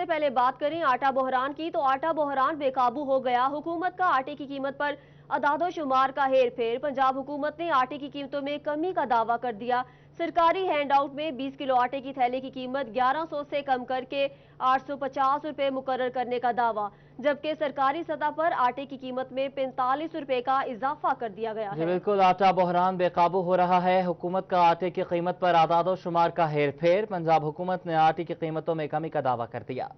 سے پہلے بات کریں آٹا بحران کی، تو آٹا بحران بے قابو ہو گیا۔ حکومت کا آٹے کی قیمت پر اعداد و شمار کا ہیر پھیر۔ پنجاب حکومت نے آٹے کی قیمتوں میں کمی کا دعویٰ کر دیا۔ سرکاری ہینڈ آؤٹ میں 20 کلو آٹے کی تھیلے کی قیمت 1100 سے کم کر کے 850 روپے مقرر کرنے کا دعویٰ، جبکہ سرکاری سطح پر آٹے کی قیمت میں 45 روپے کا اضافہ کر دیا گیا ہے۔ بالکل، آٹا بحران بے قابو ہو رہا ہے۔ حکومت کا آٹے کی قیمت پر اعداد و شمار کا ہیر پھیر۔ پنجاب حکومت نے آٹے کی قیمتوں میں کمی کا دعویٰ کر دیا۔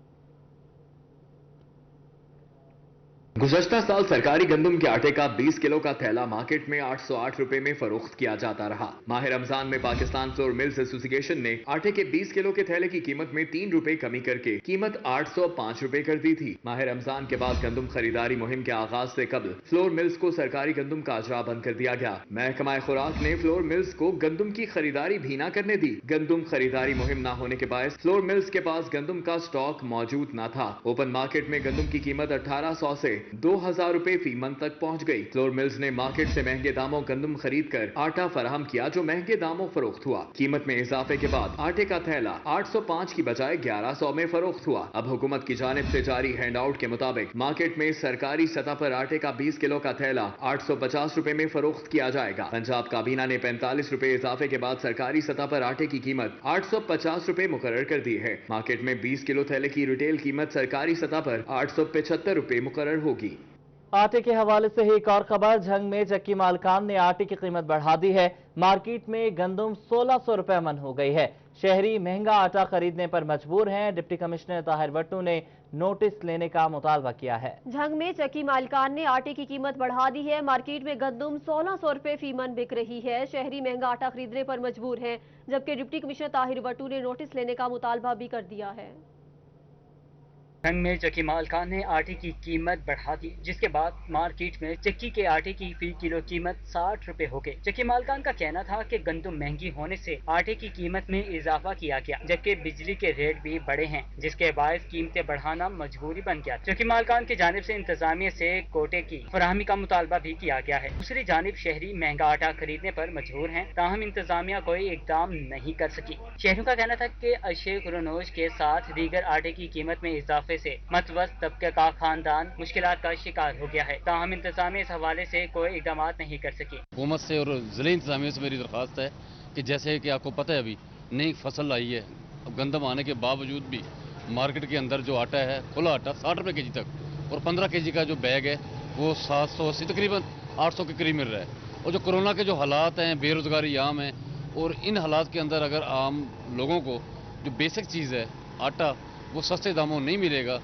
گزشتہ سال سرکاری گندم کے آٹے کا 20 کلو کا تھیلا مارکیٹ میں 808 روپے میں فروخت کیا جاتا رہا۔ ماہ رمضان میں پاکستان فلور ملز ایسوسی ایشن نے آٹے کے 20 کلو کے تھیلے کی قیمت میں 3 روپے کمی کر کے قیمت 805 روپے کر دی تھی۔ ماہ رمضان کے بعد گندم خریداری مہم کے آغاز سے قبل فلور ملز کو سرکاری گندم کا اجرا بند کر دیا گیا۔ محکمہ خوراک نے فلور ملز کو گندم کی خریداری بھی نہ کرنے دی۔ گندم خریداری مہم نہ ہونے کے باعث فلور ملز کے پاس گندم کا سٹاک موجود نہ تھا۔ اوپن مارکیٹ میں گندم کی قیمت 1800 سے 2000 روپے فی من تک پہنچ گئی۔ فلور ملز نے مارکیٹ سے مہنگے داموں گندم خرید کر آٹا فراہم کیا، جو مہنگے داموں فروخت ہوا۔ قیمت میں اضافے کے بعد آٹے کا تھیلا 805 کی بجائے 1100 میں فروخت ہوا۔ اب حکومت کی جانب سے جاری ہینڈ آؤٹ کے مطابق مارکیٹ میں سرکاری سطح پر آٹے کا 20 کلو کا تھیلا 850 روپے میں فروخت کیا جائے گا۔ پنجاب کابینہ نے 45 روپے اضافے کے بعد سرکاری سطح پر آٹے کی قیمت 850 روپے مقرر کر دی ہے۔ مارکیٹ میں 20 کلو تھیلے کی ریٹیل قیمت سرکاری سطح پر 875 روپے مقرر ہوگی۔ آٹے کے حوالے سے ایک اور خبر، جھنگ میں چکی مالکان نے آٹے کی قیمت بڑھا دی ہے۔ مارکیٹ میں گندم 1600 روپے من ہو گئی ہے۔ شہری مہنگا آٹا خریدنے پر مجبور ہیں۔ ڈپٹی کمشنر طاہر وٹو نے نوٹس لینے کا مطالبہ کیا ہے۔ جھنگ میں چکی مالکان نے آٹے کی قیمت بڑھا دی ہے۔ مارکیٹ میں گندم 1600 روپے فی من بک رہی ہے۔ شہری مہنگا آٹا خریدنے پر مجبور ہیں، جبکہ ڈپٹی کمشنر طاہر وٹو نے نوٹس لینے کا مطالبہ بھی کر دیا ہے۔ جھنگ میں چکی مالکان نے آٹے کی قیمت بڑھا دی، جس کے بعد مارکیٹ میں چکی کے آٹے کی فی کلو قیمت 60 روپے ہو گئی۔ چکی مالکان کا کہنا تھا کہ گندم مہنگی ہونے سے آٹے کی قیمت میں اضافہ کیا گیا، جبکہ بجلی کے ریٹ بھی بڑھے ہیں، جس کے باعث قیمتیں بڑھانا مجبوری بن گیا۔ چکی مالکان کی جانب سے انتظامیہ سے کوٹے کی فراہمی کا مطالبہ بھی کیا گیا ہے۔ دوسری جانب شہری مہنگا آٹا خریدنے پر مجبور ہیں، تاہم انتظامیہ کوئی اقدام نہیں کر سکی۔ شہریوں کا کہنا تھا کہ اشیاء گرونوش کے ساتھ دیگر آٹے کی قیمت میں اضافے سے متوسط طبقے کا خاندان مشکلات کا شکار ہو گیا ہے، تاہم انتظامیہ اس حوالے سے کوئی اقدامات نہیں کر سکی۔ حکومت سے اور ضلع انتظامیہ سے میری درخواست ہے کہ جیسے کہ آپ کو پتہ ہے ابھی نئی فصل آئی ہے، اب گندم آنے کے باوجود بھی مارکیٹ کے اندر جو آٹا ہے کھلا آٹا 60 روپے کے جی تک، اور 15 کے جی کا جو بیگ ہے وہ 780 تقریباً 800 کے قریب مل رہا ہے۔ اور جو کرونا کے جو حالات ہیں، بے روزگاری عام ہے، اور ان حالات کے اندر اگر عام لوگوں کو جو بیسک چیز ہے آٹا وہ سستے داموں نہیں ملے گا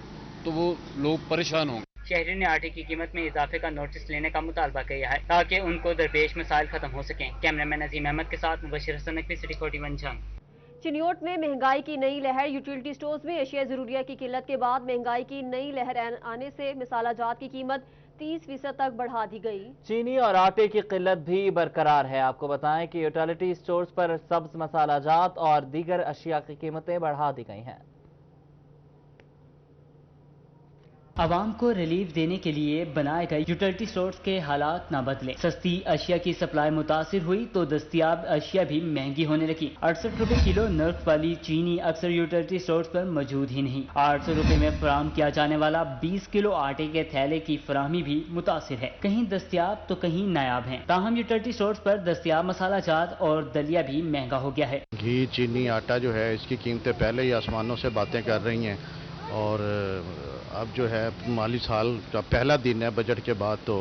تو وہ لوگ پریشان ہوں گے۔ شہریوں نے آٹے کی قیمت میں اضافے کا نوٹس لینے کا مطالبہ کیا ہے تاکہ ان کو درپیش مسائل ختم ہو سکیں۔ کیمرہ مین عظیم احمد کے ساتھ مبشر حسن نقوی، سٹی 41 جھنگ۔ چنیوٹ میں مہنگائی کی نئی لہر۔ یوٹیلٹی سٹورز میں اشیاء ضروریہ کی قلت کے بعد مہنگائی کی نئی لہر آنے سے مسالہ جات کی قیمت 30% تک بڑھا دی گئی۔ چینی اور آٹے کی قلت بھی برقرار ہے۔ آپ کو بتائیں کہ یوٹیلٹی سٹورز پر سبز مسالہ جات اور دیگر اشیاء کی قیمتیں بڑھا دی گئی ہیں۔ عوام کو ریلیف دینے کے لیے بنائے گئے یوٹیلٹی سٹورز کے حالات نہ بدلے۔ سستی اشیاء کی سپلائی متاثر ہوئی تو دستیاب اشیاء بھی مہنگی ہونے لگی۔ 68 روپے کلو نرخ والی چینی اکثر یوٹیلٹی سٹورز پر موجود ہی نہیں۔ 800 روپے میں فراہم کیا جانے والا 20 کلو آٹے کے تھیلے کی فراہمی بھی متاثر ہے، کہیں دستیاب تو کہیں نایاب ہیں۔ تاہم یوٹیلٹی سٹورز پر دستیاب مسالہ جات اور دلیا بھی مہنگا ہو گیا ہے۔ گھی، چینی، آٹا جو ہے اس کی قیمتیں پہلے ہی آسمانوں سے باتیں کر رہی ہیں، اور اب جو ہے مالی سال کا پہلا دن ہے بجٹ کے بعد، تو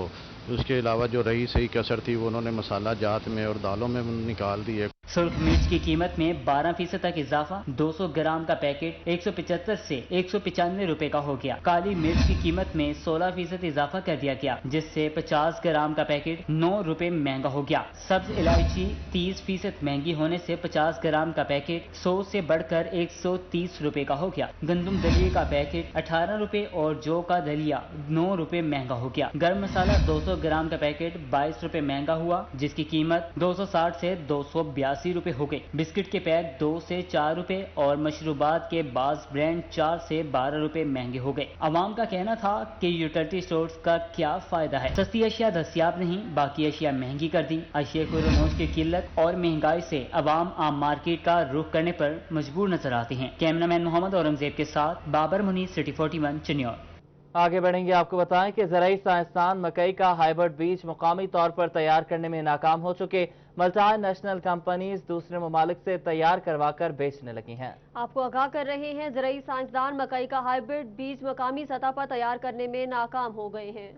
اس کے علاوہ جو رہی صحیح کسر تھی وہ انہوں نے مسالہ جات میں اور دالوں میں نکال دی ہے۔ سرخ مرچ کی قیمت میں 12% تک اضافہ، 200 گرام کا پیکٹ 175 سے 195 روپے کا ہو گیا۔ کالی مرچ کی قیمت میں 16% اضافہ کر دیا گیا، جس سے 50 گرام کا پیکٹ 9 روپے مہنگا ہو گیا۔ سبز الائچی 30% مہنگی ہونے سے 50 گرام کا پیکٹ 100 سے بڑھ کر 130 روپے کا ہو گیا۔ گندم دلیے کا پیکٹ 18 روپے اور جو کا دلیا 9 روپے مہنگا ہو گیا۔ گرم مسالہ 200 گرام کا پیکٹ 22 روپے مہنگا ہوا، جس کی قیمت 260 سے 282 85 रुपए हो गए। बिस्किट के पैक 2 से 4 रुपए और मशरूबात के बाज ब्रांड 4 से 12 रुपए महंगे हो गए। अवाम का कहना था कि यूटिलिटी स्टोर्स का क्या फायदा है, सस्ती अशिया दस्तियाब नहीं, बाकी अशिया महंगी कर दी। अशिया को रोज की किल्लत और महंगाई से अवाम आम मार्केट का रुख करने पर मजबूर नजर आते हैं। कैमरामैन मोहम्मद औरंगजेब के साथ बाबर मुनीर, सिटी 41, चिन्योर। आगे बढ़ेंगे, आपको बताएं कि ज़राई साइंसदान मकई का हाइब्रिड बीज मुकामी तौर पर तैयार करने में नाकाम हो चुके मल्टी नेशनल कंपनीज दूसरे ममालिक से तैयार करवाकर बेचने लगी हैं। आपको आगाह कर रहे हैं, ज़राई साइंसदान मकई का हाइब्रिड बीज मुकामी सतह पर तैयार करने में नाकाम हो गए हैं।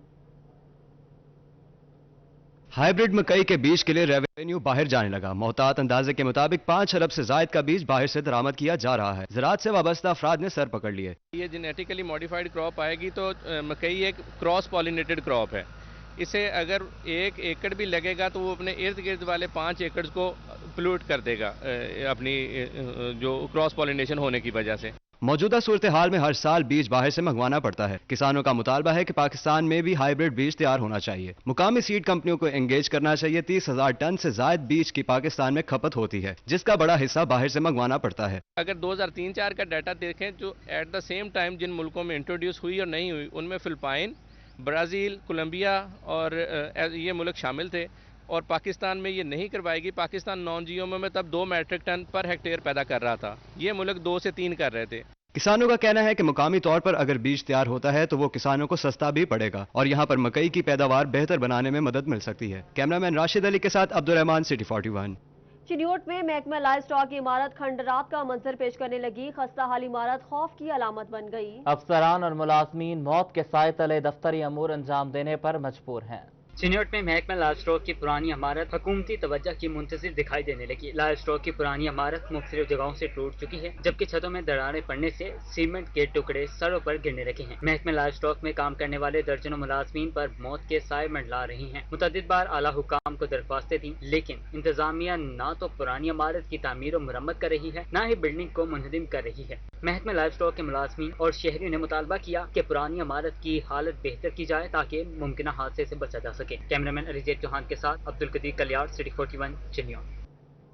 हाइब्रिड मकई के बीज के लिए रेवेन्यू बाहर जाने लगा। मोहतात अंदाजे के मुताबिक 5 अरब से जायद का बीज बाहर से दरामद किया जा रहा है। ज़राअत से वाबस्ता अफराद ने सर पकड़ लिए। ये जेनेटिकली मॉडिफाइड क्रॉप आएगी तो मकई एक क्रॉस पॉलिनेटेड क्रॉप है। इसे अगर 1 एकड़ भी लगेगा तो वो अपने इर्द गिर्द वाले 5 एकड़ को पोल्यूट कर देगा अपनी जो क्रॉस पॉलिनेशन होने की वजह से। मौजूदा सूरत हाल में हर साल बीज बाहर से मंगवाना पड़ता है। किसानों का मुतालबा है कि पाकिस्तान में भी हाइब्रिड बीज तैयार होना चाहिए। मुकामी सीड कंपनियों को एंगेज करना चाहिए। 30,000 टन से जायद बीज की पाकिस्तान में खपत होती है, जिसका बड़ा हिस्सा बाहर से मंगवाना पड़ता है। अगर 2003-4 का डाटा देखें जो एट द सेम टाइम जिन मुल्कों में इंट्रोड्यूस हुई और नहीं हुई, उनमें फिलिपाइन, ब्राज़ील, कोलंबिया और ये मुल्क शामिल थे। और पाकिस्तान में ये नहीं करवाएगी। पाकिस्तान नॉन जीओएम में तब 2 मैट्रिक टन पर हेक्टेयर पैदा कर रहा था, ये मुल्क 2 से 3 कर रहे थे। किसानों का कहना है कि मुकामी तौर पर अगर बीज तैयार होता है तो वो किसानों को सस्ता भी पड़ेगा और यहाँ पर मकई की पैदावार बेहतर बनाने में मदद मिल सकती है। कैमरामैन राशिद अली के साथ अब्दुल रहमान, सिटी 41। चिन्योट में महकमा लाइव स्टॉक की इमारत खंडरात का मंजर पेश करने लगी। खस्ता हाल इमारत खौफ की अलामत बन गई। अफसरान और मुलाजमीन मौत के साए तले दफ्तरी अमूर अंजाम देने पर मजबूर हैं। चिन्योट में महकमा लाइव स्टॉक की पुरानी इमारत हुकूमती तवज्जो की मुंतज़िर दिखाई देने लगी। लाइव स्टॉक की पुरानी इमारत मुख्तलिफ जगहों से टूट चुकी है, जबकि छतों में दरारें पड़ने से सीमेंट के टुकड़े सड़ों पर गिरने लगे हैं। महकमा लाइव स्टॉक में काम करने वाले दर्जनों मुलाजमीन पर मौत के साए मंडला रही हैं। मुतअद्दिद बार आला हुकाम को दरख्वास्तें दी, लेकिन इंतजामिया न तो पुरानी इमारत की तामीर और मुरम्मत कर रही है, न ही बिल्डिंग को मुनहदिम कर रही है। महकमा लाइव स्टॉक के मुलाजमीन और शहरियों ने मुतालबा किया कि पुरानी इमारत की हालत बेहतर की जाए ताकि मुमकिन हादसे से बचा जा सके। कैमरामैन अरिजेत चौहान के साथ अब्दुल कदीर कलियार, सिटी 41, चिन्योर।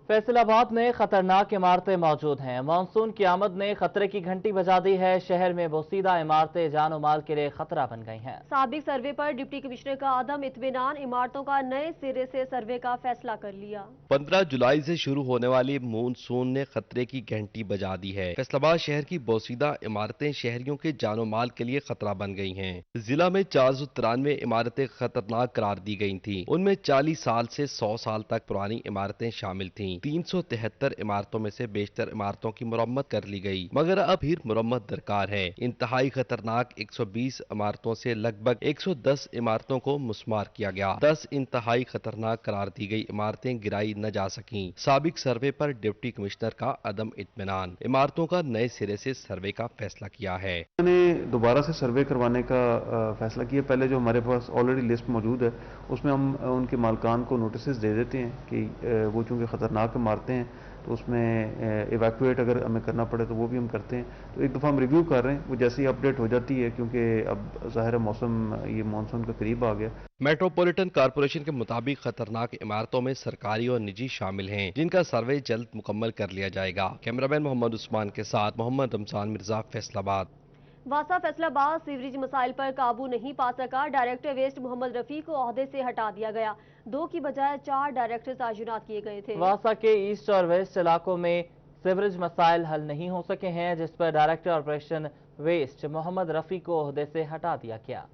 फैसलाबाद में खतरनाक इमारतें मौजूद हैं। मानसून की आमद ने खतरे की घंटी बजा दी है। शहर में बोसीदा इमारतें जान और माल के लिए खतरा बन गई हैं। साबिक सर्वे पर डिप्टी कमिश्नर का आदम इत्मीनान, इमारतों का नए सिरे से सर्वे का फैसला कर लिया। 15 जुलाई से शुरू होने वाली मानसून ने खतरे की घंटी बजा दी है। फैसलाबाद शहर की बोसीदा इमारतें शहरियों के जानो माल के लिए खतरा बन गई हैं। जिला में 493 इमारतें खतरनाक करार दी गई थी। उनमें 40 साल से 100 साल तक पुरानी इमारतें शामिल थीं। 373 इमारतों में से बेशतर इमारतों की मुरम्मत कर ली गई, मगर अब फिर मुरम्मत दरकार है। इंतहाई खतरनाक 120 इमारतों से लगभग 110 इमारतों को मुस्मार किया गया। 10 इंतहाई खतरनाक करार दी गई इमारतें गिराई न जा सकी। साबिक सर्वे पर डिप्टी कमिश्नर का अदम इत्मीनान, इमारतों का नए सिरे से सर्वे का फैसला किया है। मैंने दोबारा से सर्वे करवाने का फैसला किया। पहले जो हमारे पास ऑलरेडी लिस्ट मौजूद है उसमें हम उनके मालकान को नोटिस दे देते हैं कि वो चूँकि ख़तरनाक इमारतें हैं तो उसमें इवैक्यूएट अगर हमें करना पड़े तो वो भी हम करते हैं। तो एक दफ़ा हम रिव्यू कर रहे हैं, वो जैसे ही अपडेट हो जाती है, क्योंकि अब ज़ाहिर मौसम ये मानसून के करीब आ गया। मेट्रोपॉलिटन कॉरपोरेशन के मुताबिक खतरनाक इमारतों में सरकारी और निजी शामिल हैं, जिनका सर्वे जल्द मुकम्मल कर लिया जाएगा। कैमरामैन मोहम्मद उस्मान के साथ मोहम्मद रमजान मिर्जा, फैसलाबाद। वासा फैसलाबाद सीवरेज मसाइल पर काबू नहीं पा सका। डायरेक्टर वेस्ट मोहम्मद रफी को ओहदे से हटा दिया गया। 2 की बजाय 4 डायरेक्टर तायुनात किए गए थे। वासा के ईस्ट और वेस्ट इलाकों में सीवरेज मसाइल हल नहीं हो सके हैं, जिस पर director operation west Mohammad Rafi को ओहदे से हटा दिया गया।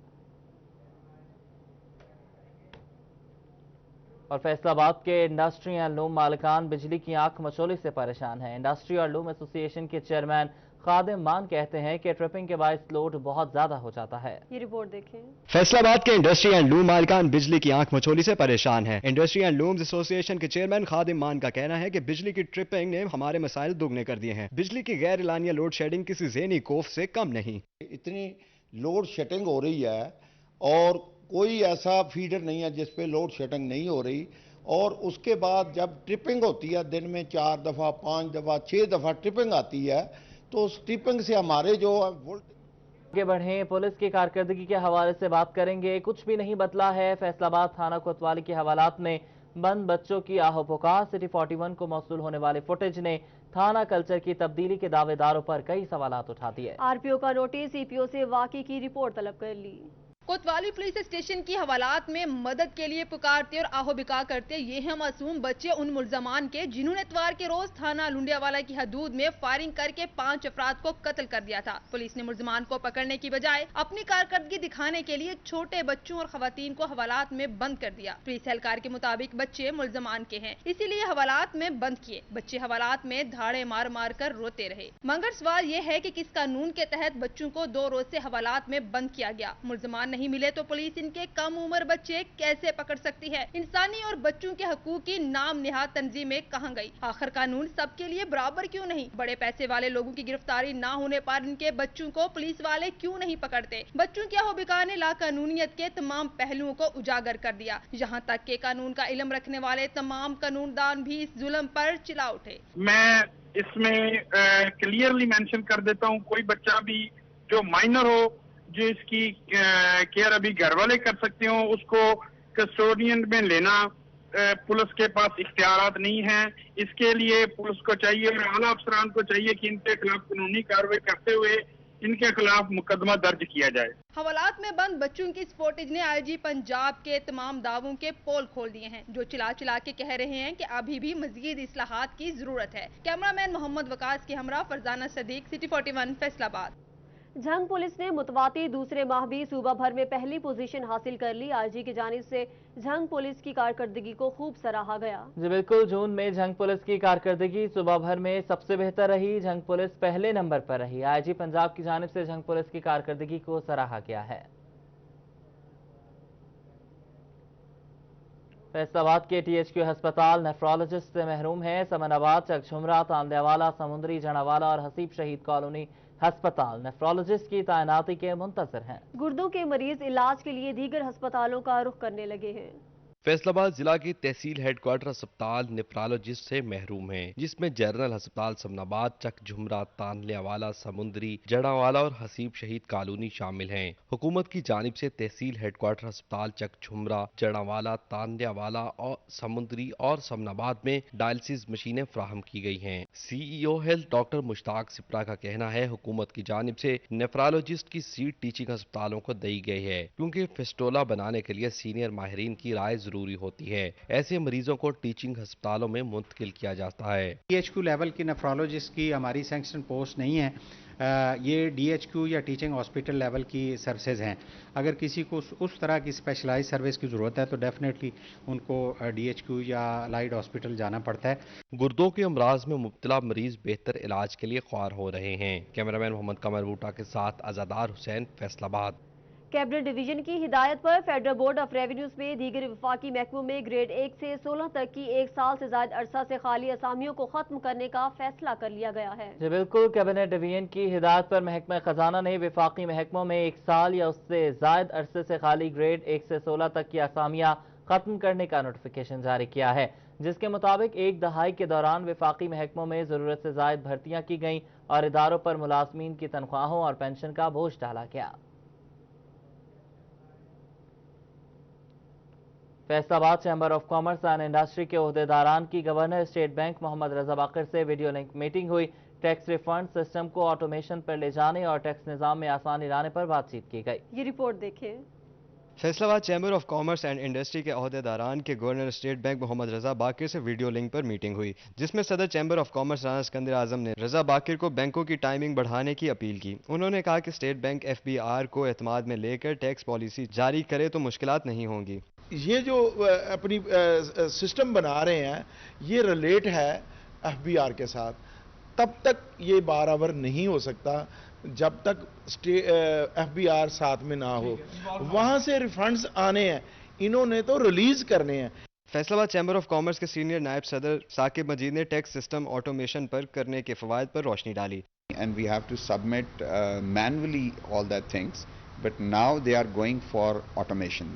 और फैसलाबाद के इंडस्ट्री एंड लूम मालिकान बिजली की आंख मचोली से परेशान हैं। इंडस्ट्री और लूम एसोसिएशन के चेयरमैन खादिम मान कहते हैं कि ट्रिपिंग के बायस लोड बहुत ज्यादा हो जाता है। ये रिपोर्ट देखें। फैसलाबाद के इंडस्ट्री एंड लूम मालिकान बिजली की आंख मचोली से परेशान है। इंडस्ट्री एंड लूम्स एसोसिएशन के चेयरमैन खादिम मान का कहना है कि बिजली की ट्रिपिंग ने हमारे मसाइल दुगने कर दिए हैं। बिजली की गैर एलानिया लोड शेडिंग किसी ज़हनी खौफ से कम नहीं। इतनी लोड शेडिंग हो रही है और कोई ऐसा फीडर नहीं है जिस पे लोड शेडिंग नहीं हो रही। और उसके बाद जब ट्रिपिंग होती है, दिन में 4 दफ़ा 5 दफ़ा 6 दफ़ा ट्रिपिंग आती है, तो उस ट्रिपिंग से हमारे जो आगे बढ़ें, पुलिस की कारकर्दगी के हवाले से बात करेंगे। कुछ भी नहीं बदला है। फैसलाबाद थाना कोतवाली के हवालात में बंद बच्चों की आहो पुकार। सिटी 41 को मौसूल होने वाले फुटेज ने थाना कल्चर की तब्दीली के दावेदारों पर कई सवालात उठा दिए। आरपीओ का नोटिस, सीपीओ से वाकई की रिपोर्ट तलब कर ली। कोतवाली पुलिस स्टेशन की हवालात में मदद के लिए पुकारते और आहो बिका करते ये हैं मासूम बच्चे उन मुल्जमान के जिन्होंने इतवार के रोज थाना लुंडियावाला की हदूद में फायरिंग करके 5 अफराद को कत्ल कर दिया था। पुलिस ने मुल्जमान को पकड़ने की बजाय अपनी कारकर्दगी दिखाने के लिए छोटे बच्चों और खवातीन को हवालात में बंद कर दिया। पुलिस एहलकार के मुताबिक बच्चे मुल्जमान के हैं, इसीलिए हवालात में बंद किए। बच्चे हवालात में धाड़े मार मार कर रोते रहे। मगर सवाल ये है कि किस कानून के तहत बच्चों को 2 रोज से हवालात में बंद किया गया। मुल्जमान नहीं मिले तो पुलिस इनके कम उम्र बच्चे कैसे पकड़ सकती है? इंसानी और बच्चों के हकूक की नाम निहाद तंजीमें कहां गई? आखिर कानून सबके लिए बराबर क्यों नहीं? बड़े पैसे वाले लोगों की गिरफ्तारी ना होने पर इनके बच्चों को पुलिस वाले क्यों नहीं पकड़ते? बच्चों की आहो-बिका ने लाकानूनियत के तमाम पहलुओं को उजागर कर दिया। यहाँ तक के कानून का इल्म रखने वाले तमाम कानूनदान भी इस जुल्म पर चिल्ला उठे। मैं इसमें क्लियरली मेंशन कर देता हूँ, कोई बच्चा भी जो माइनर हो, जो इसकी केयर अभी घर वाले कर सकते हो, उसको कस्टोडियन में लेना पुलिस के पास इख्तियारात नहीं है। इसके लिए पुलिस को चाहिए और आला अफसरान को चाहिए कि इनके खिलाफ कानूनी कार्रवाई करते हुए इनके खिलाफ मुकदमा दर्ज किया जाए। हवालात में बंद बच्चों की इस फुटेज ने आईजी पंजाब के तमाम दावों के पोल खोल दिए हैं, जो चिल्ला चिल्ला के कह रहे हैं कि अभी भी मजीद इस्लाहात की जरूरत है। कैमरामैन मोहम्मद वकास के हमरा फरजाना सदीक, सिटी 41 फैसलाबाद। झंग पुलिस ने मुतवाती दूसरे माह भी सूबा भर में पहली पोजीशन हासिल कर ली। आईजी की जानिब से झंग पुलिस की कारकर्दगी को खूब सराहा गया। जी बिल्कुल, जून में झंग पुलिस की कारकर्दगी सूबा भर में सबसे बेहतर रही। झंग पुलिस पहले नंबर पर रही। आईजी पंजाब की जानिब से झंग पुलिस की कारकर्दगी को सराहा गया है। फैसलाबाद के THQ अस्पताल नेफ्रोलॉजिस्ट से महरूम है। समनाबाद, चकझुमरा, तांदियावाला, समुंदरी, जनावाला और हसीब शहीद कॉलोनी अस्पताल नेफ्रोलॉजिस्ट की तैनाती के मुंतजर हैं। गुर्दों के मरीज इलाज के लिए दीगर अस्पतालों का रुख करने लगे हैं। फैसलाबाद जिला की तहसील हेडक्वार्टर अस्पताल नेफ्रोलॉजिस्ट से महरूम है, जिसमें जनरल अस्पताल समनाबाद, चकझुमरा, तांदियावाला, समुंदरी, जड़ावाला और हसीब शहीद कॉलोनी शामिल हैं। हुकूमत की जानिब से तहसील हेडक्वार्टर अस्पताल चकझुमरा, जड़ावाला, तांदियावाला और समुंदरी और समनाबाद में डायलिसिस मशीनें फराहम की गई हैं। CEO health doctor Mushtaq Shipra का कहना है, हुकूमत की जानिब से नेफ्रोलॉजिस्ट की सीट टीचिंग अस्पतालों को दी गई है, क्योंकि फिस्टोला बनाने के लिए सीनियर माहिरीन की राय जरूरी होती है। ऐसे मरीजों को टीचिंग अस्पतालों में मुंतकिल किया जाता है। DHQ लेवल की नेफ्रोलॉजिस्ट की हमारी सैंक्शन पोस्ट नहीं है। ये DHQ या टीचिंग हॉस्पिटल लेवल की सर्विसेज हैं। अगर किसी को उस तरह की स्पेशलाइज सर्विस की ज़रूरत है तो डेफिनेटली उनको DHQ या लाइट हॉस्पिटल जाना पड़ता है। गुर्दों के अमराज में मुब्तला मरीज बेहतर इलाज के लिए ख्वार हो रहे हैं। कैमरामैन मोहम्मद कमर बूटा के साथ आजादार हुसैन, फैसलाबाद। कैबिनेट डिवीजन की हिदायत पर फेडरल बोर्ड ऑफ रेवेन्यूज में दीगर वफाकी महकमों में ग्रेड 1 से 16 तक की 1 साल से ज्यादा अरसा से खाली असामियों को खत्म करने का फैसला कर लिया गया है। जी बिल्कुल, कैबिनेट डिवीजन की हिदायत पर महकमा खजाना ने वफाकी महकमों में 1 साल या उससे ज्यादा अरसे से खाली ग्रेड 1 से 16 तक की असामियां खत्म करने का नोटिफिकेशन जारी किया है, जिसके मुताबिक 1 दहाई के दौरान वफाकी महकमों में जरूरत से ज्यादा भर्तियां की गईं और इदारों पर मुलाजमीन की तनख्वाहों और पेंशन का बोझ डाला गया। Faisalabad chamber of commerce and industry के ओहदेदारान की गवर्नर स्टेट बैंक मोहम्मद रजा बाकर से वीडियो लिंक मीटिंग हुई। टैक्स रिफंड सिस्टम को ऑटोमेशन पर ले जाने और टैक्स निजाम में आसानी लाने पर बातचीत की गई। ये रिपोर्ट देखें। Faisalabad chamber of commerce and industry के ओहदेदारान के governor state bank Mohammad Raza Baqir से वीडियो लिंक पर मीटिंग हुई, जिसमें सदर chamber of commerce Rana Sikandar Azam ने रजा बाकिर को बैंकों की टाइमिंग बढ़ाने की अपील की। उन्होंने कहा कि स्टेट बैंक FBR को एतमाद में लेकर टैक्स पॉलिसी जारी करे तो मुश्किलात नहीं होंगी। ये जो अपनी सिस्टम बना रहे हैं ये रिलेट है FBR के साथ, तब तक ये बराबर नहीं हो सकता जब तक FBR साथ में ना हो। वहां से रिफंड्स आने हैं, इन्होंने तो रिलीज करने हैं। फैसलाबाद चैम्बर ऑफ कॉमर्स के सीनियर नायब सदर साकिब मजीद ने टैक्स सिस्टम ऑटोमेशन पर करने के फवायद पर रोशनी डाली। And we have to submit manually all that things, but now they are going for automation.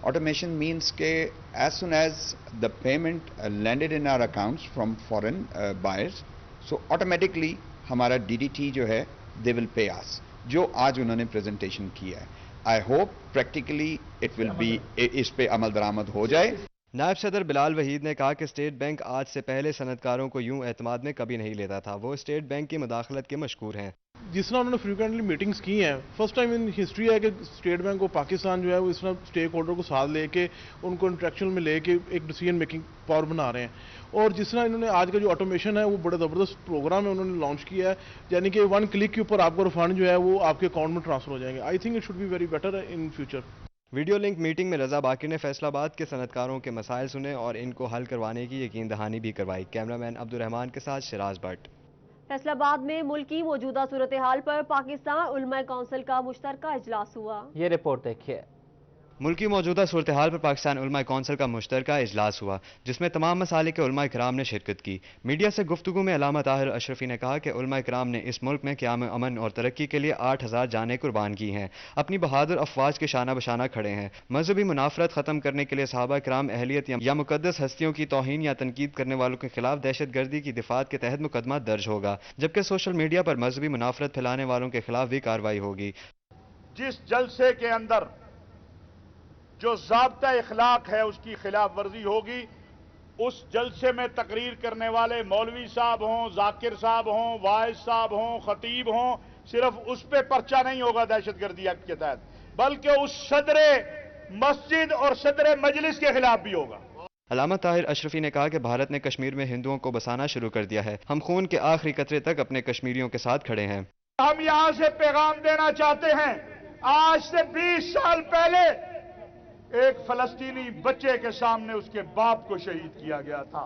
Automation means that as soon as the payment landed in our accounts from foreign buyers, so automatically हमारा DDT जो है they will pay us, जो आज उन्होंने presentation किया है। I hope practically it will be इस पे अमल दरामद हो जाए। नायब सदर बिलाल वहीद ने कहा कि स्टेट बैंक आज से पहले सनतकारों को यूं एतमाद में कभी नहीं लेता था। वो स्टेट बैंक की मुदाखलत के मशकूर हैं। जिस तरह उन्होंने फ्रीक्वेंटली मीटिंग्स की हैं, फर्स्ट टाइम इन हिस्ट्री है कि स्टेट बैंक और पाकिस्तान जो है वो इस तरह स्टेक होल्डर को साथ लेके उनको इंट्रैक्शन में लेके एक डिसीजन मेकिंग पावर बना रहे हैं। और जिस तरह इन्होंने आज का जो ऑटोमेशन है वो बड़ा ज़बरदस्त प्रोग्राम है उन्होंने लॉन्च किया है, यानी कि 1 क्लिक के ऊपर आपको फंड जो है वो आपके अकाउंट में ट्रांसफर हो जाएंगे। I think it should be very better in future. Video link meeting में रजा बाकी ने फैसलाबाद के सनतकारों के मसाइल सुने और इनको हल करवाने की यकीन दहानी भी करवाई। कैमरामैन अब्दुर्रहमान के साथ शिराज भट्ट। फैसलाबाद में मुल्क की मौजूदा सूरत हाल पर पाकिस्तान उलमा कौंसिल का मुश्तरका इजलास हुआ। ये रिपोर्ट देखिए। मुल्क की मौजूदा सूरत हाल पर पाकिस्तान उलमा कौंसिल का मुश्तरका इजलास हुआ, जिसमें तमाम मसाले के उलमा इकराम ने शिरकत की। मीडिया से गुफ्तगू में अल्लामा ताहिर अशरफी ने कहा कि उलमा इकराम ने इस मुल्क में क़याम अमन और तरक्की के लिए 8000 जानें कुर्बान की हैं, अपनी बहादुर अफवाज के शाना बशाना खड़े हैं। मजहबी मुनाफरत ख़त्म करने के लिए सहाबा इकराम अहलियत या मुकद्दस हस्तियों की तौहीन या तनकीद करने वालों के खिलाफ दहशतगर्दी की दिफात के तहत मुकदमा दर्ज होगा, जबकि सोशल मीडिया पर मजहबी मुनाफरत फैलाने वालों के खिलाफ भी कार्रवाई होगी। जिस जलसे के अंदर जो ज़ाब्ता इखलाक है उसकी खिलाफ वर्जी होगी, उस जलसे में तकरीर करने वाले मौलवी साहब हों, जाकिर साहब हों, वाइज साहब हों, खतीब हों, सिर्फ उस पे पर्चा नहीं होगा दहशतगर्दी एक्ट के तहत, बल्कि उस सदरे मस्जिद और सदरे मजलिस के खिलाफ भी होगा। अल्लामा ताहिर अशरफी ने कहा कि भारत ने कश्मीर में हिंदुओं को बसाना शुरू कर दिया है। हम खून के आखिरी कतरे तक अपने कश्मीरियों के साथ खड़े हैं। हम यहां से पैगाम देना चाहते हैं, आज से 20 साल पहले एक फलस्तीनी बच्चे के सामने उसके बाप को शहीद किया गया था,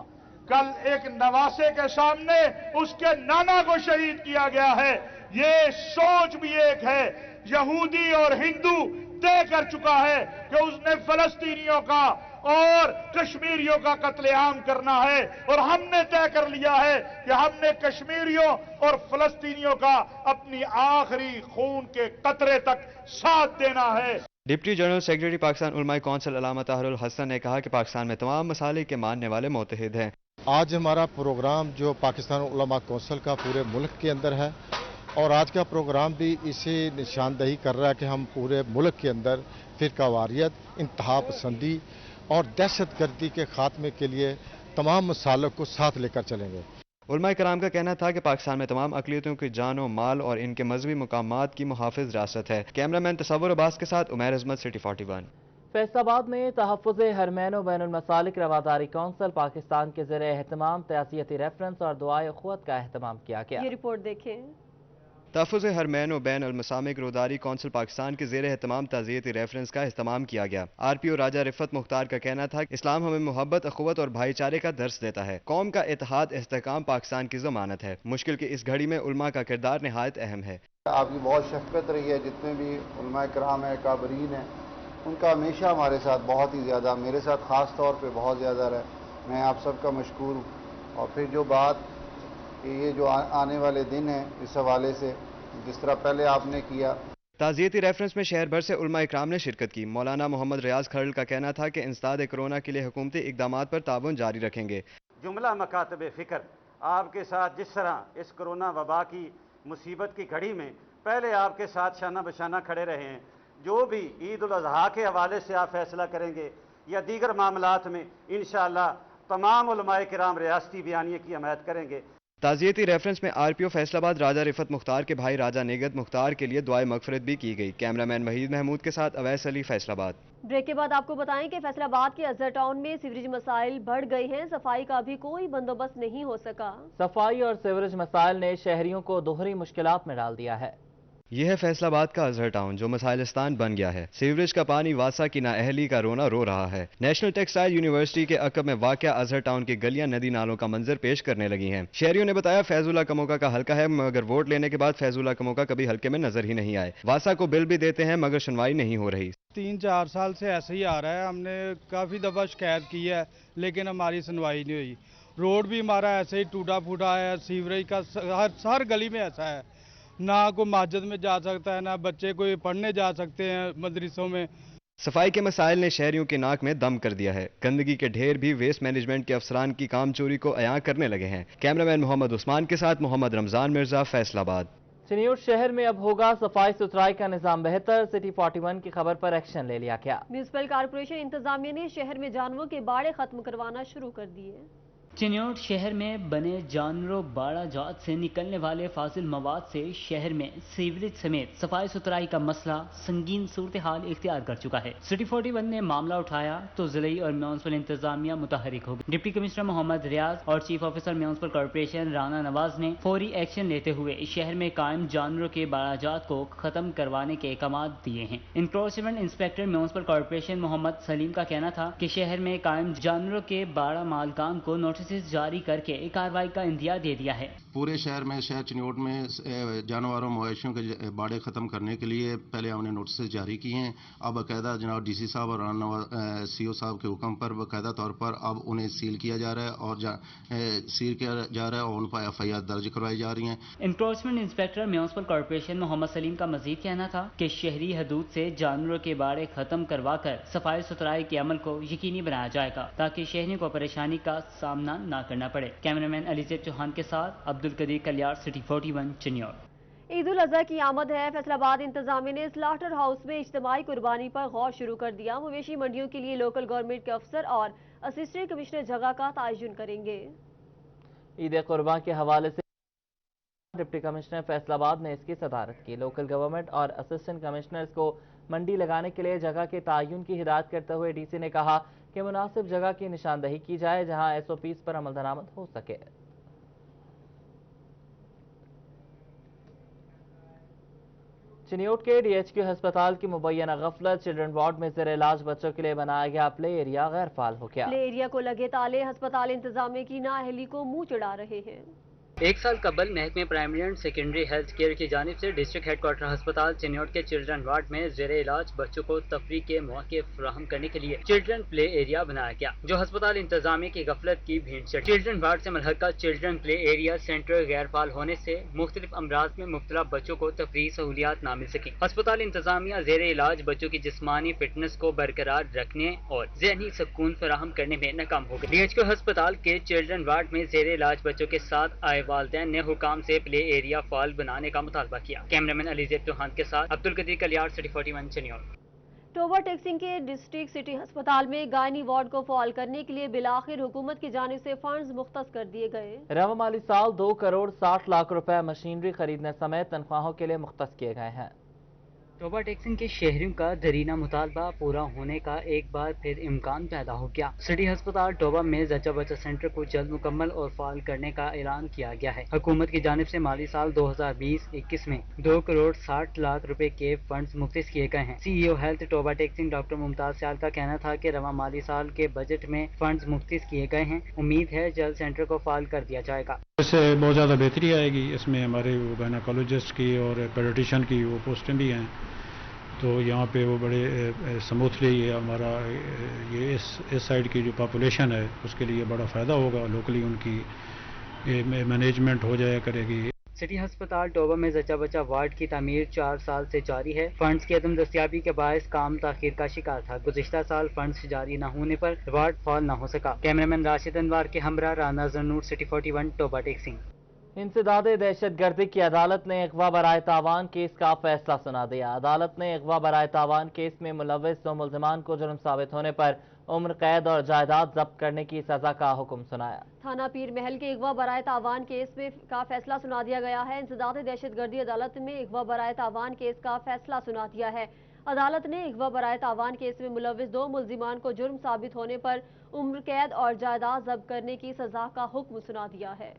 कल एक नवासे के सामने उसके नाना को शहीद किया गया है। ये सोच भी एक है, यहूदी और हिंदू तय कर चुका है कि उसने फलस्तीनियों का और कश्मीरियों का कत्लेआम करना है, और हमने तय कर लिया है कि हमने कश्मीरियों और फलस्तीनियों का अपनी आखिरी खून के कतरे तक साथ देना है। डिप्टी जनरल सेक्रेटरी पाकिस्तान उलमा कौंसिल अल्लामा ताहिरुल हसन ने कहा कि पाकिस्तान में तमाम मसाले के मानने वाले मुत्तहिद हैं। आज हमारा प्रोग्राम जो पाकिस्तान उलमा कौंसिल का पूरे मुल्क के अंदर है, और आज का प्रोग्राम भी इसी निशानदही कर रहा है कि हम पूरे मुल्क के अंदर फिरकावारियत, इंतहा पसंदी और दहशतगर्दी के खात्मे के लिए तमाम मसालों को साथ लेकर चलेंगे। उलमा कराम का कहना था कि पाकिस्तान में तमाम अक़लियतों की जान और माल और इनके मजहबी मुकामात की मुहाफिज रियासत है। कैमरामैन तसव्वुर अब्बास के साथ उमैर अज़मत, सिटी 41। फैसलाबाद में तहफ़्फ़ुज़ हरमैन व बैनुल मसालिक रवादारी कौंसिल पाकिस्तान के ज़रिए एहतमाम तज़ियती रेफरेंस और दुआए अख़ुवत का एहतमाम किया गया। ये रिपोर्ट देखें। तहफ़्फ़ुज़ हरमैन व बैन अलमसामिक रोदारी कौंसिल पाकिस्तान के ज़ेरे एहतमाम ताज़ियती रेफरेंस का इस्तेमाम किया गया। RPO राजा रिफ़त मुख्तार का कहना था कि इस्लाम हमें मोहब्बत, अख़ुवत और भाईचारे का दर्स देता है। कौम का इत्तेहाद, इस्तेहकाम पाकिस्तान की ज़मानत है। मुश्किल की इस घड़ी में उलमा का किरदार निहायत अहम है। आपकी बहुत शफ़क़त रही है, जितने भी उलमा कराम है, काबरीन है, उनका हमेशा हमारे साथ बहुत ही ज़्यादा, मेरे साथ ख़ास तौर पर बहुत ज़्यादा रहा। मैं आप सबका मशकूर हूँ। और फिर जो बात ये जो आने वाले दिन हैं, इस हवाले से जिस तरह पहले आपने किया। ताज़ियती रेफरेंस में शहर भर से उलमा इकराम ने शिरकत की। मौलाना मोहम्मद रियाज खरल का कहना था कि इंसदाद कोरोना के लिए हुकूमती इक़दामात पर ताउन जारी रखेंगे। जुमला मकातब फ़िक्र आपके साथ जिस तरह इस कोरोना वबा की मुसीबत की घड़ी में पहले आपके साथ शाना बशाना खड़े रहे हैं। जो भी ईद उल अज़हा के हवाले से आप फैसला करेंगे या दीगर मामलात में इंशाअल्लाह तमाम उलमाए किराम रियासती बयानिए की हमायत करेंगे। ताज़ियती रेफरेंस में RPO फैसलाबाद राजा रिफ़त मुख्तार के भाई राजा नेगत मुख्तार के लिए दुआए मगफरत भी की गई। कैमरामैन वहीद महमूद के साथ अवैस अली, फैसलाबाद। ब्रेक के बाद आपको बताएं कि फैसलाबाद के अजहर टाउन में सीवरेज मसाइल बढ़ गए हैं। सफाई का भी कोई बंदोबस्त नहीं हो सका। सफाई और सीवरेज मसाइल ने शहरियों को दोहरी मुश्किलात में डाल दिया है। यह है फैसलाबाद का अजहर टाउन जो मसाइलिस्तान बन गया है। सीवरेज का पानी वासा की नाअहली का रोना रो रहा है। नेशनल टेक्सटाइल यूनिवर्सिटी के अकब में वाक़या अजहर टाउन की गलियां नदी नालों का मंजर पेश करने लगी हैं। शहरियों ने बताया फैजुल्ला कमोका का हल्का है, मगर वोट लेने के बाद फैजुल्ला कमोका कभी हल्के में नजर ही नहीं आए। वासा को बिल भी देते हैं मगर सुनवाई नहीं हो रही। 3-4 साल से ऐसे ही आ रहा है। हमने काफ़ी दफ़ा शिकायत की है लेकिन हमारी सुनवाई नहीं हुई। रोड भी हमारा ऐसे ही टूटा फूटा है। सीवरेज का हर गली में ऐसा है, ना कोई मस्जिद में जा सकता है, ना बच्चे कोई पढ़ने जा सकते हैं मदरसों में। सफाई के मसाइल ने शहरियों के नाक में दम कर दिया है। गंदगी के ढेर भी वेस्ट मैनेजमेंट के अफसरान की काम चोरी को अयां करने लगे हैं। कैमरामैन मोहम्मद उस्मान के साथ मोहम्मद रमजान मिर्जा, फैसलाबाद। चिन्योट शहर में अब होगा सफाई सुथराई का निजाम बेहतर। सिटी 41 की खबर पर एक्शन ले लिया गया। म्यूनिसिपल कॉर्पोरेशन इंतजामिया ने शहर में जानवरों के बाड़े खत्म करवाना शुरू कर दिए। चिन्योट शहर में बने जानवरों बाड़ा जात से निकलने वाले फाजिल मवाद से शहर में सीवरेज समेत सफाई सुथराई का मसला संगीन सूरत हाल इख्तियार कर चुका है। सिटी 41 ने मामला उठाया तो जिले और म्यूनिसिपल इंतजामिया मुतहरिक हो गई। डिप्टी कमिश्नर मोहम्मद रियाज और chief officer municipal corporation Rana Nawaz ने फौरी एक्शन लेते हुए शहर में कायम जानवरों के बाड़ा जात को खत्म करवाने के अहकाम दिए हैं। Encroachment inspector municipal corporation Mohammad Saleem का कहना था कि शहर में कायम जानवरों के बाड़ा मालकान को नोटिस जारी करके कार्रवाई का इंदिया दे दिया है। पूरे शहर में, शहर चिन्योट में जानवरों मवेशियों के बाड़े खत्म करने के लिए पहले हमने नोटिस जारी किए हैं। अब बाकायदा जनाब डीसी साहब और सीओ साहब के हुक्म पर बाकायदा तौर पर अब उन्हें सील किया जा रहा है और सील किया जा रहा है और उन पर एफआईआर दर्ज करवाई जा रही है। Encroachment inspector municipal corporation Mohammad Saleem का मजीद कहना था कि शहरी हदूद से जानवरों के बाड़े खत्म करवाकर सफाई सुथराई के अमल को यकीनी बनाया जाएगा ताकि शहरियों को परेशानी का सामना न करना पड़े। कैमरामैन अलीजेब चौहान के साथ अब्दुल कदीर कल्याण, सिटी 41 चिन्योट। ईद उल अजहा की आमद है। फैसलाबाद इंतजामिया ने स्लाटर हाउस में इज्तिमाई कुर्बानी पर गौर शुरू कर दिया। मवेशी मंडियों के लिए लोकल गवर्नमेंट के अफसर और असिस्टेंट कमिश्नर जगह का तयन करेंगे। ईद कुर्बा के हवाले से डिप्टी कमिश्नर फैसलाबाद ने इसकी सदारत की। लोकल गवर्नमेंट और असिस्टेंट कमिश्नर्स को मंडी लगाने के लिए जगह के तयन की हिदायत करते हुए डीसी ने कहा कि मुनासिब जगह की निशानदही की जाए जहां एसओपीज पर अमल दरामद हो सके। चिन्योट के डीएचक्यू अस्पताल की मुबैना गफलत। चिल्ड्रन वार्ड में ज़ेर इलाज बच्चों के लिए बनाया गया प्ले एरिया गैर फाल हो गया। प्ले एरिया को लगे ताले अस्पताल इंतजामिया की नाअहली को मुंह चिढ़ा रहे हैं। एक साल कबल महकमे primary and secondary health care की जानिब से डिस्ट्रिक्ट हेडक्वार्टर अस्पताल चिन्योट के चिल्ड्रन वार्ड में ज़ेर इलाज बच्चों को तफरीह के मौके फराहम करने के लिए चिल्ड्रन प्ले एरिया बनाया गया, जो अस्पताल इंतजामिया की गफलत की भीड़ चढ़ी। चिल्ड्रन वार्ड से मुल्हका चिल्ड्रन प्ले एरिया सेंटर गैर फाल होने से मुख्तलिफ अमराज में मुब्तला बच्चों को तफरीही सहूलियात न मिल सकी। अस्पताल इंतजामिया ज़ेर इलाज बच्चों की जिस्मानी फिटनेस को बरकरार रखने और ज़हनी सुकून फराहम करने में नाकाम हो गई। डीएचक्यू अस्पताल के चिल्ड्रन वार्ड में ज़ेर इलाज बच्चों के साथ आए वालिदैन ने हुकाम से प्ले एरिया फाल बनाने का मुतालबा किया। कैमरामैन अलीजेब चौहान के साथ अब्दुल कदीर कल्याण, सिटी 41 चिन्योट। टोबा टेक्सिंग के डिस्ट्रिक्ट सिटी अस्पताल में गायनी वार्ड को फाल करने के लिए बिलाखिर हुकूमत की जानिब से फंड्स मुख्तस कर दिए गए। रवा माली साल 2 करोड़ 60 लाख रुपए मशीनरी खरीदने समेत तनख्वाहों के लिए मुख्तस किए गए हैं। टोबा टेक्सिंग के शहरियों का दरीना मुतालबा पूरा होने का एक बार फिर इम्कान पैदा हो गया। सिटी अस्पताल टोबा में जच्चा बच्चा सेंटर को जल्द मुकम्मल और फाल करने का ऐलान किया गया है। हुकूमत की जानिब से माली साल 2020-21 में 2 करोड़ 60 लाख रुपए के फंड्स मुख्तस किए गए हैं। CEO health Toba Tek Singh doctor Mumtaz Sial का कहना था कि रवा माली साल के बजट में फंड्स मुख्तस किए गए हैं। उम्मीद है जल्द सेंटर को फाल कर दिया जाएगा। इससे बहुत ज़्यादा बेहतरी आएगी। इसमें हमारे गायनेकोलॉजिस्ट की और पेडियाट्रिशियन की वो पोस्टें भी हैं, तो यहाँ पे वो बड़े स्मूथली ये हमारा ये इस साइड की जो पॉपुलेशन है उसके लिए बड़ा फ़ायदा होगा। लोकली उनकी मैनेजमेंट हो जाया करेगी। सिटी अस्पताल टोबा में जच्चा बच्चा वार्ड की तामीर 4 साल से जारी है। फंड्स की अदम दस्तियाबी के बायस काम ताखीर का शिकार था। गुज़िश्ता साल फंड्स जारी न होने पर वार्ड फॉल न हो सका। कैमरामैन राशिद अनवार के हमरा राना जरनूर, सिटी 41 टोबा टेक्सिंग। इंसदादे दहशत गर्दी की अदालत ने अगवा बराए तावान केस का फैसला सुना दिया। अदालत ने अगवा बराए तावान केस में मुलव्विस 2 मुल्ज़िमान को जुर्म साबित होने पर उम्र कैद और जायदाद जब्त करने की सजा का हुक्म सुनाया। थाना पीर महल के अगवा बराए तावान केस में का फैसला सुना दिया गया है। इंसदादे दहशत गर्दी अदालत में अगवा बराए तावान केस का फैसला सुना दिया है। अदालत ने अगवा बराए तावान केस में मुलव्विस 2 मुल्ज़िमान को जुर्म साबित होने पर उम्र कैद और जायदाद जब्त करने की सजा का हुक्म सुना दिया है।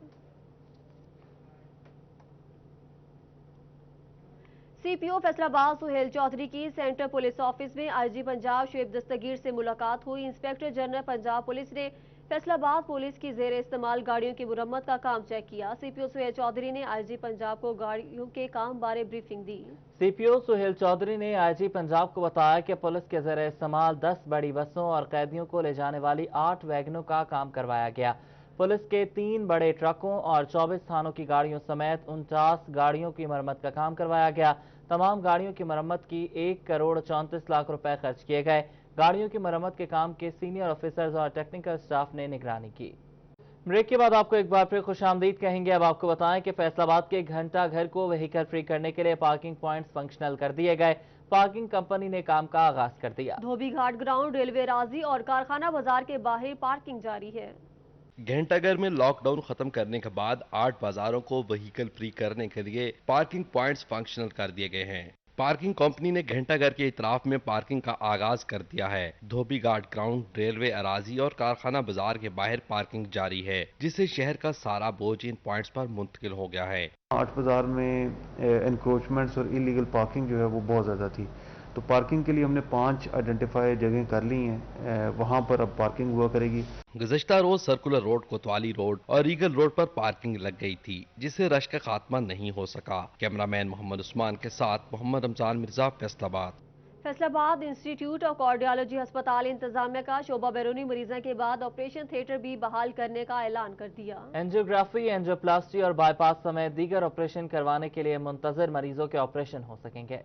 सीपीओ फैसलाबाद सुहेल चौधरी की सेंट्रल पुलिस ऑफिस में आईजी पंजाब शुएब दस्तगीर से मुलाकात हुई। इंस्पेक्टर जनरल पंजाब पुलिस ने फैसलाबाद पुलिस की जेर इस्तेमाल गाड़ियों की मुरम्मत का काम चेक किया। सीपीओ सुहेल चौधरी ने आईजी पंजाब को गाड़ियों के काम बारे ब्रीफिंग दी। सीपीओ सुहेल चौधरी ने आईजी पंजाब को बताया कि पुलिस के जेर इस्तेमाल 10 बड़ी बसों और कैदियों को ले जाने वाली 8 वैगनों का काम करवाया गया। पुलिस के 3 बड़े ट्रकों और 24 थानों की गाड़ियों समेत 49 गाड़ियों की मरम्मत का काम करवाया गया। तमाम गाड़ियों की मरम्मत की 1 करोड़ 34 लाख रुपए खर्च किए गए। गाड़ियों की मरम्मत के काम के सीनियर ऑफिसर्स और टेक्निकल स्टाफ ने निगरानी की। ब्रेक के बाद आपको एक बार फिर खुशामदीद कहेंगे। अब आपको बताएं कि फैसलाबाद के घंटा घर को व्हीकल फ्री करने के लिए पार्किंग पॉइंट्स फंक्शनल कर दिए गए। पार्किंग कंपनी ने काम का आगाज कर दिया। धोबी घाट ग्राउंड, रेलवे राजी और कारखाना बाजार के बाहर पार्किंग जारी है। घंटाघर में लॉकडाउन खत्म करने के बाद 8 बाजारों को व्हीकल फ्री करने के लिए पार्किंग पॉइंट्स फंक्शनल कर दिए गए हैं। पार्किंग कंपनी ने घंटाघर के इतराफ में पार्किंग का आगाज कर दिया है। धोबी घाट ग्राउंड, रेलवे अराजी और कारखाना बाजार के बाहर पार्किंग जारी है, जिससे शहर का सारा बोझ इन पॉइंट्स पर मुंतकिल हो गया है। 8 बाजार में एनक्रोचमेंट्स और इलीगल पार्किंग जो है वो बहुत ज़्यादा थी, तो पार्किंग के लिए हमने 5 आइडेंटिफाई जगह कर ली हैं। वहाँ पर अब पार्किंग हुआ करेगी। गुज़श्ता रोज सर्कुलर रोड, कोतवाली रोड और रीगल रोड पर पार्किंग लग गई थी, जिससे रश का खात्मा नहीं हो सका। कैमरामैन मोहम्मद उस्मान के साथ Mohammad Ramzan Mirza, Faisalabad. Faisalabad institute of cardiology अस्पताल इंतजामिया का शोबा बैरूनी मरीजों के बाद ऑपरेशन थिएटर भी बहाल करने का ऐलान कर दिया। एंजियोग्राफी, एंजियोप्लास्टी और बाईपास समेत दीगर ऑपरेशन करवाने के लिए मुंतजर मरीजों के ऑपरेशन हो सकेंगे।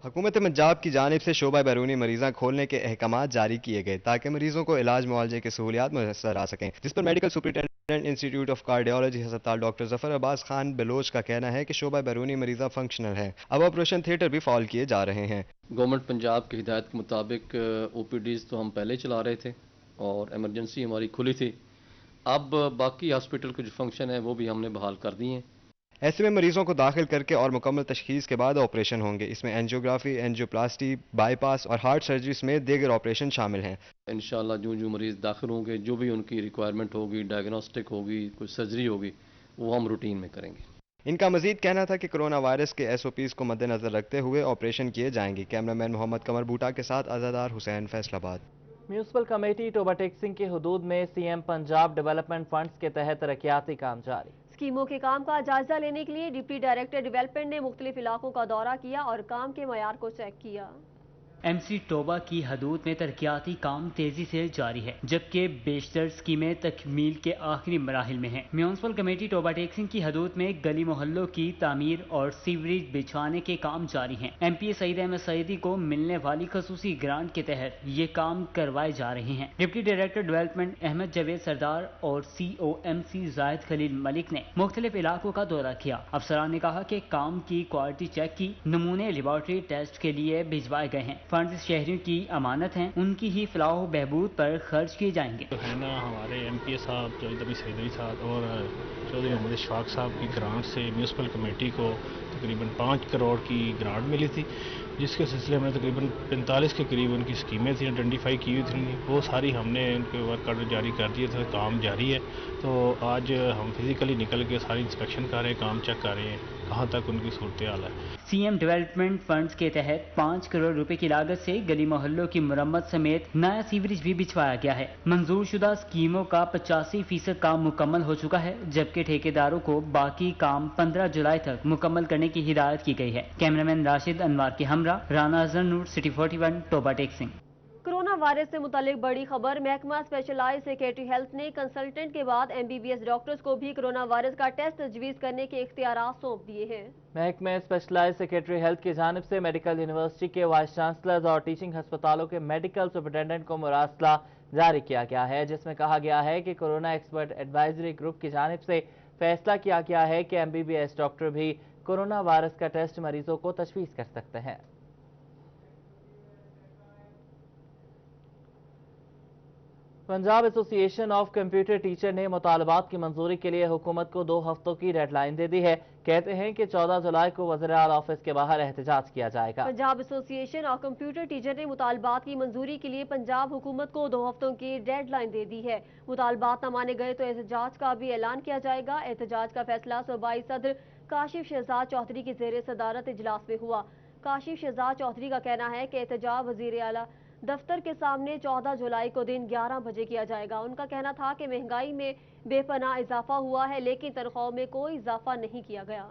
हुकूमत पंजाब की जानिब से शोबा बैरूनी मरीज़ा खोलने के अहकामात जारी किए गए ताकि मरीजों को इलाज मुआवजे की सहूलियात मुयसर आ सकें, जिस पर medical superintendent institute of cardiology अस्पताल डॉक्टर जफर अब्बास खान बलोच का कहना है कि शोबा बैरूनी मरीज़ा फंक्शनल है। अब ऑपरेशन थिएटर भी फाल किए जा रहे हैं। गवर्नमेंट पंजाब की हिदायत के मुताबिक OPDs तो हम पहले चला रहे थे और एमरजेंसी हमारी खुली थी। अब बाकी हॉस्पिटल के जो फंक्शन है वो भी हमने बहाल कर दिए हैं। ऐसे में मरीजों को दाखिल करके और मुकम्मल तशखीस के बाद ऑपरेशन होंगे। इसमें एंजियोग्राफी, एंजियोप्लास्टी, बाईपास और हार्ट सर्जरी समेत दीगर ऑपरेशन शामिल हैं। इंशाल्लाह जो मरीज दाखिल होंगे, जो भी उनकी रिक्वायरमेंट होगी, डायग्नोस्टिक होगी, कोई सर्जरी होगी, वो हम रूटीन में करेंगे। इनका मजीद कहना था कि कोरोना वायरस के SOPs को मद्देनजर रखते हुए ऑपरेशन किए जाएंगे। कैमरामैन मोहम्मद कमर बूटा के साथ आज़ादार हुसैन, फैसलाबाद। म्यूनसिपल कमेटी टोबा टेक्सिंग की हुदूद में CM पंजाब डेवलपमेंट फंड्स के तहत तरक्याती काम जारी। स्कीमों के काम का जायजा लेने के लिए डिप्टी डायरेक्टर डेवलपमेंट ने मुख्तलिफ इलाकों का दौरा किया और काम के मयार को चेक किया। MC टोबा की हदूद में तरक्याती काम तेजी से जारी है, जबकि बेशतर स्कीमें तकमील के आखिरी मराहिल में हैं। म्यूनसिपल कमेटी टोबा टेक्सिंग की हदूद में गली मोहल्लों की तामीर और सीवरेज बिछाने के काम जारी हैं। MPA सईद अहमद सईदी को मिलने वाली खसूसी ग्रांट के तहत ये काम करवाए जा रहे हैं। Deputy director development Ahmad Javed Sardar और COMC जाहिद खलील मलिक ने मुख्तलिफ इलाकों का दौरा किया। अफसरान ने कहा कि काम की क्वालिटी चेक की, नमूने लेबॉर्ट्री टेस्ट के लिए भिजवाए गए हैं। फंड शहरियों की अमानत हैं, उनकी ही फलाह बहबूद पर खर्च किए जाएंगे। तो है ना, हमारे MPA साहब जावेद सईदी साहब और चौधरी मोहम्मद इशफाक साहब की ग्रांट से म्यूनसिपल कमेटी को तकरीबन 5 करोड़ की ग्रांट मिली थी, जिसके सिलसिले में तकरीबन 45 के करीब उनकी स्कीमें थी, आइडेंटिफाई की हुई थी। वो सारी हमने उनके वर्क ऑर्डर जारी कर दिए थे। काम जारी है, तो आज हम फिजिकली निकल के सारी इंस्पेक्शन कर रहे हैं, काम चेक कर रहे हैं कहाँ तक उनकी सूरत हाल है। CM डेवलपमेंट फंड्स के तहत 5 करोड़ रुपए की लागत से गली मोहल्लों की मुरम्मत समेत नया सीवरेज भी बिछवाया गया है। मंजूर शुदा स्कीमों का 85% काम मुकम्मल हो चुका है, जबकि ठेकेदारों को बाकी काम 15 जुलाई तक मुकम्मल करने की हिदायत की गई है। कैमरामैन राशिद अनवार के हमरा, Rana Azhar Noor, city 41, Toba Tek Singh. Corona virus से मुतालिक बड़ी खबर, महकमा स्पेशलाइज्ड सेक्रेटरी हेल्थ ने कंसल्टेंट के बाद MBBS डॉक्टर्स को भी कोरोना वायरस का टेस्ट तजवीज़ करने के इख्तियारात सौंप दिए हैं। महकमा स्पेशलाइज्ड सेक्रेटरी हेल्थ की जानिब से मेडिकल यूनिवर्सिटी के वाइस चांसलर्स और टीचिंग अस्पतालों के मेडिकल सुपरिटेंडेंट को मुरासला जारी किया गया है, जिसमें कहा गया है कि कोरोना एक्सपर्ट एडवाइजरी ग्रुप की जानिब से फैसला किया गया है कि MBBS डॉक्टर भी कोरोना वायरस का टेस्ट मरीजों को तजवीज़ कर सकते हैं। Punjab association of computer teacher ने मुतालबात की मंजूरी के लिए हुकूमत को 2 हफ्तों की डेडलाइन दे दी है। कहते हैं कि 14 जुलाई को वज़ीर-ए-आला ऑफिस के बाहर एहतजाज किया जाएगा। Punjab association of computer teacher ने मुतालबात की मंजूरी के लिए पंजाब हुकूमत को 2 हफ्तों की डेडलाइन दे दी है। मुतालबात न माने गए तो एहतजाज का भी ऐलान किया जाएगा। एहतजाज का फैसला सूबाई सदर काशिफ शहजाद चौधरी की ज़ेर सदारत इजलास में हुआ। काशिफ शहजाद चौधरी का कहना है कि एहतजाज वज़ीर-ए-आला दफ्तर के सामने 14 जुलाई को दिन 11 बजे किया जाएगा। उनका कहना था कि महंगाई में बेपनाह इजाफा हुआ है, लेकिन तनख्वाहों में कोई इजाफा नहीं किया गया।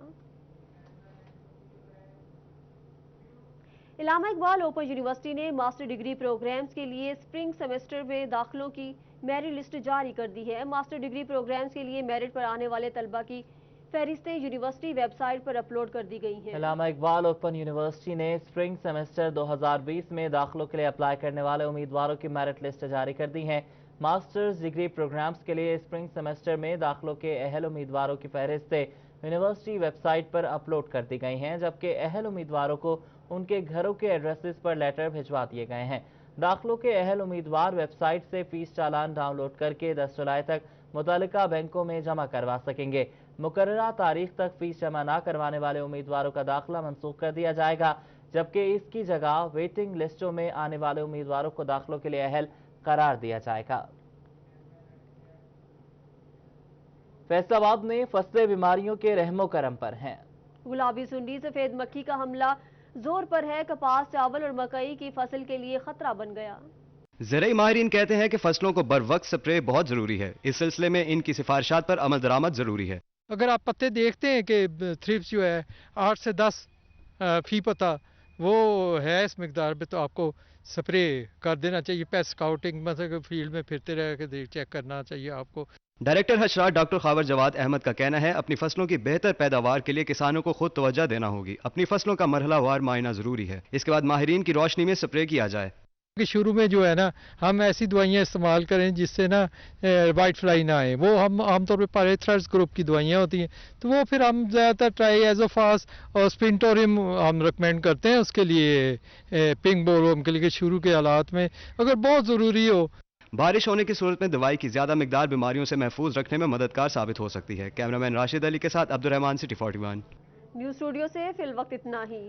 इलामा इकबाल ओपन यूनिवर्सिटी ने मास्टर डिग्री प्रोग्राम्स के लिए स्प्रिंग सेमेस्टर में दाखिलों की मेरिट लिस्ट जारी कर दी है। मास्टर डिग्री प्रोग्राम्स के लिए मेरिट पर आने वाले तलबा की फहरिस्तें यूनिवर्सिटी वेबसाइट पर अपलोड कर दी गई हैं। इलामा इकबाल ओपन यूनिवर्सिटी ने स्प्रिंग सेमेस्टर 2020 में दाखिलों के लिए अप्लाई करने वाले उम्मीदवारों की मेरिट लिस्ट जारी कर दी है। मास्टर्स डिग्री प्रोग्राम्स के लिए स्प्रिंग सेमेस्टर में दाखिलों के अहल उम्मीदवारों की फहरिस्तें यूनिवर्सिटी वेबसाइट पर अपलोड कर दी गई हैं, जबकि अहल उम्मीदवारों को उनके घरों के एड्रेसेस पर लेटर भिजवा दिए गए हैं। दाखिलों के अहल उम्मीदवार वेबसाइट से फीस चालान डाउनलोड करके 10 जुलाई तक मुतालिका बैंकों में जमा करवा सकेंगे। मुकर्ररा तारीख तक फीस जमा न करवाने वाले उम्मीदवारों का दाखिला मनसूख कर दिया जाएगा, जबकि इसकी जगह वेटिंग लिस्टों में आने वाले उम्मीदवारों को दाखिलों के लिए अहल करार दिया जाएगा। फैसलाबाद में फसलें बीमारियों के रहमो करम पर हैं। गुलाबी सुंडी सफेद मक्खी का हमला जोर पर है। कपास, चावल और मकई की फसल के लिए खतरा बन गया। ज़राई माहिरीन कहते हैं कि फसलों को बर वक्त स्प्रे बहुत जरूरी है। इस सिलसिले में इनकी सिफारिशात पर अमल दरामद जरूरी है। अगर आप पत्ते देखते हैं कि थ्रिप्स जो है 8 से 10 फी पत्ता वो है इस मकदार पे, तो आपको स्प्रे कर देना चाहिए। पेस्ट स्काउटिंग मतलब फील्ड में फिरते रह के चेक करना चाहिए आपको। डायरेक्टर हशरात डॉक्टर खावर जवाद अहमद का कहना है, अपनी फसलों की बेहतर पैदावार के लिए किसानों को खुद तवज्जो देना होगी। अपनी फसलों का मरहलावार मायना जरूरी है। इसके बाद माहिरीन की रोशनी में स्प्रे किया जाए। कि शुरू में जो है ना हम ऐसी दवाइयाँ इस्तेमाल करें जिससे ना वाइट फ्लाई ना आए। वो हम आमतौर पे पायरेथ्राइड्स ग्रुप की दवाइयाँ होती हैं, तो वो फिर हम ज़्यादातर ट्राइएज़ोफास और स्पिनटोरियम हम रिकमेंड करते हैं उसके लिए, पिंक बोलवर्म के लिए शुरू के हालात में अगर बहुत ज़रूरी हो। बारिश होने की सूरत में दवाई की ज्यादा मिकदार बीमारियों से महफूज रखने में मददगार साबित हो सकती है। कैमरामैन राशिद अली के साथ Abdul Rahman, city 41 news studio से फिल वक्त इतना ही।